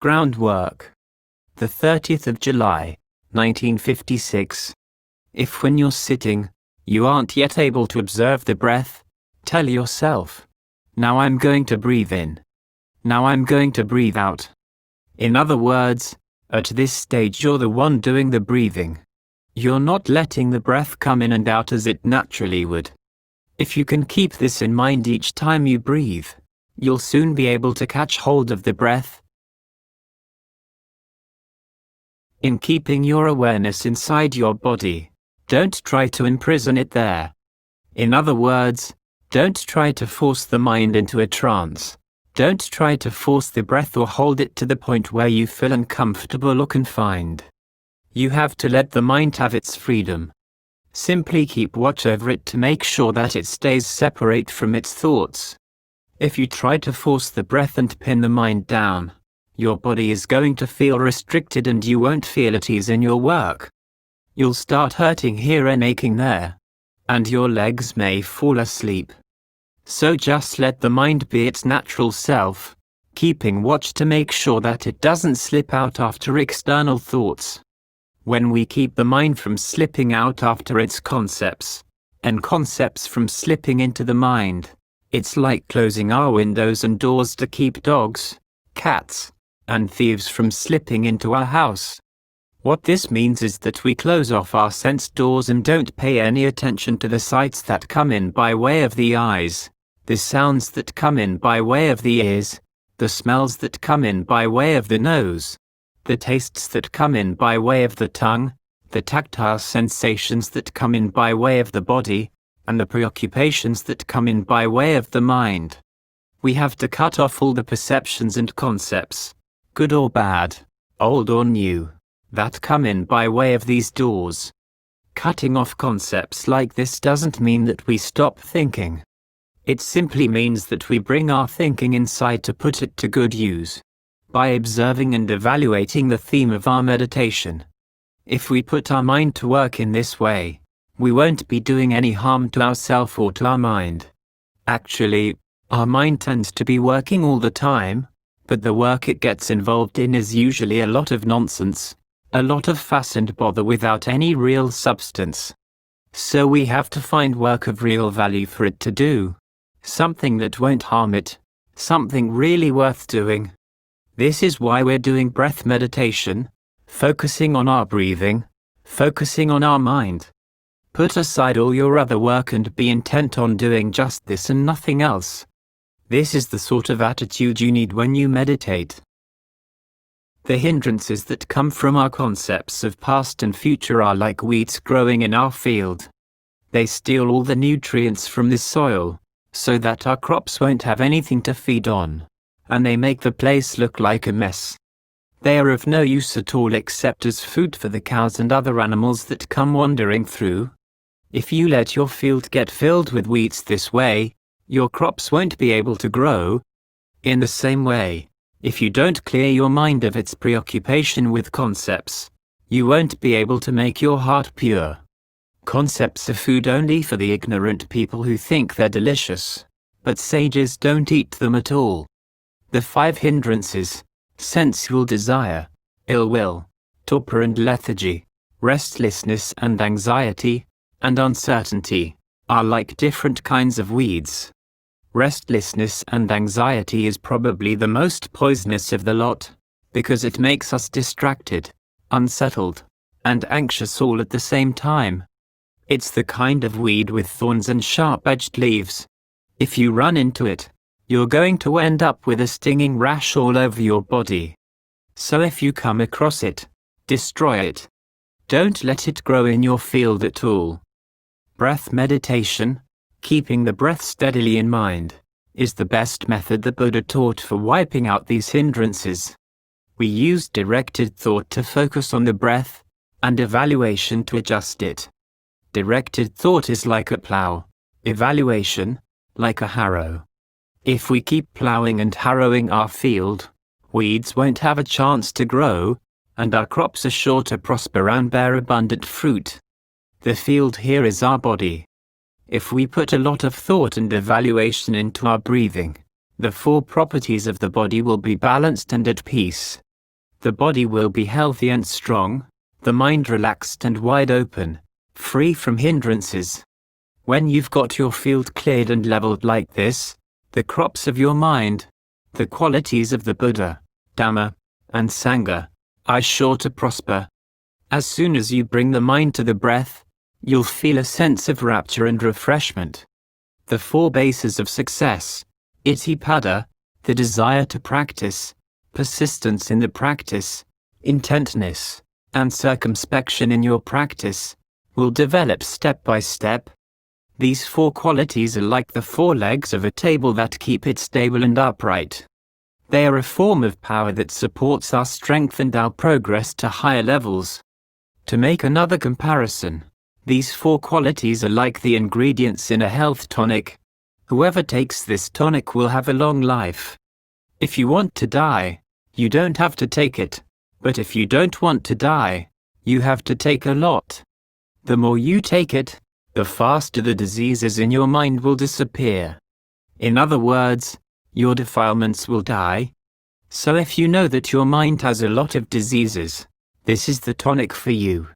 Groundwork. The 30th of July, 1956. If when you're sitting, you aren't yet able to observe the breath, tell yourself, now I'm going to breathe in. Now I'm going to breathe out. In other words, at this stage you're the one doing the breathing. You're not letting the breath come in and out as it naturally would. If you can keep this in mind each time you breathe, you'll soon be able to catch hold of the breath. In keeping your awareness inside your body, don't try to imprison it there. In other words, don't try to force the mind into a trance. Don't try to force the breath or hold it to the point where you feel uncomfortable or confined. You have to let the mind have its freedom. Simply keep watch over it to make sure that it stays separate from its thoughts. If you try to force the breath and pin the mind down, your body is going to feel restricted and you won't feel at ease in your work. You'll start hurting here and aching there, and your legs may fall asleep. So just let the mind be its natural self, keeping watch to make sure that it doesn't slip out after external thoughts. When we keep the mind from slipping out after its concepts, and concepts from slipping into the mind, it's like closing our windows and doors to keep dogs, cats, and thieves from slipping into our house. What this means is that we close off our sense doors and don't pay any attention to the sights that come in by way of the eyes, the sounds that come in by way of the ears, the smells that come in by way of the nose, the tastes that come in by way of the tongue, the tactile sensations that come in by way of the body, and the preoccupations that come in by way of the mind. We have to cut off all the perceptions and concepts, good or bad, old or new, that come in by way of these doors. Cutting off concepts like this doesn't mean that we stop thinking. It simply means that we bring our thinking inside to put it to good use, by observing and evaluating the theme of our meditation. If we put our mind to work in this way, we won't be doing any harm to ourselves or to our mind. Actually, our mind tends to be working all the time, but the work it gets involved in is usually a lot of nonsense, a lot of fuss and bother without any real substance. So we have to find work of real value for it to do. Something that won't harm it, something really worth doing. This is why we're doing breath meditation, focusing on our breathing, focusing on our mind. Put aside all your other work and be intent on doing just this and nothing else. This is the sort of attitude you need when you meditate. The hindrances that come from our concepts of past and future are like weeds growing in our field. They steal all the nutrients from the soil, so that our crops won't have anything to feed on, and they make the place look like a mess. They are of no use at all except as food for the cows and other animals that come wandering through. If you let your field get filled with weeds this way, your crops won't be able to grow. In the same way, if you don't clear your mind of its preoccupation with concepts, you won't be able to make your heart pure. Concepts are food only for the ignorant people who think they're delicious, but sages don't eat them at all. The 5 hindrances, sensual desire, ill will, torpor and lethargy, restlessness and anxiety, and uncertainty, are like different kinds of weeds. Restlessness and anxiety is probably the most poisonous of the lot, because it makes us distracted, unsettled, and anxious all at the same time. It's the kind of weed with thorns and sharp-edged leaves. If you run into it, you're going to end up with a stinging rash all over your body. So if you come across it, destroy it. Don't let it grow in your field at all. Breath meditation, keeping the breath steadily in mind, is the best method the Buddha taught for wiping out these hindrances. We use directed thought to focus on the breath, and evaluation to adjust it. Directed thought is like a plow, evaluation, like a harrow. If we keep plowing and harrowing our field, weeds won't have a chance to grow, and our crops are sure to prosper and bear abundant fruit. The field here is our body. If we put a lot of thought and evaluation into our breathing, the 4 properties of the body will be balanced and at peace. The body will be healthy and strong, the mind relaxed and wide open, free from hindrances. When you've got your field cleared and leveled like this, the crops of your mind, the qualities of the Buddha, Dhamma, and Sangha, are sure to prosper. As soon as you bring the mind to the breath, you'll feel a sense of rapture and refreshment. The four bases of success, Itipada, the desire to practice, persistence in the practice, intentness, and circumspection in your practice, will develop step by step. These four qualities are like the four legs of a table that keep it stable and upright. They are a form of power that supports our strength and our progress to higher levels. To make another comparison, these four qualities are like the ingredients in a health tonic. Whoever takes this tonic will have a long life. If you want to die, you don't have to take it, but if you don't want to die, you have to take a lot. The more you take it, the faster the diseases in your mind will disappear. In other words, your defilements will die. So if you know that your mind has a lot of diseases, this is the tonic for you.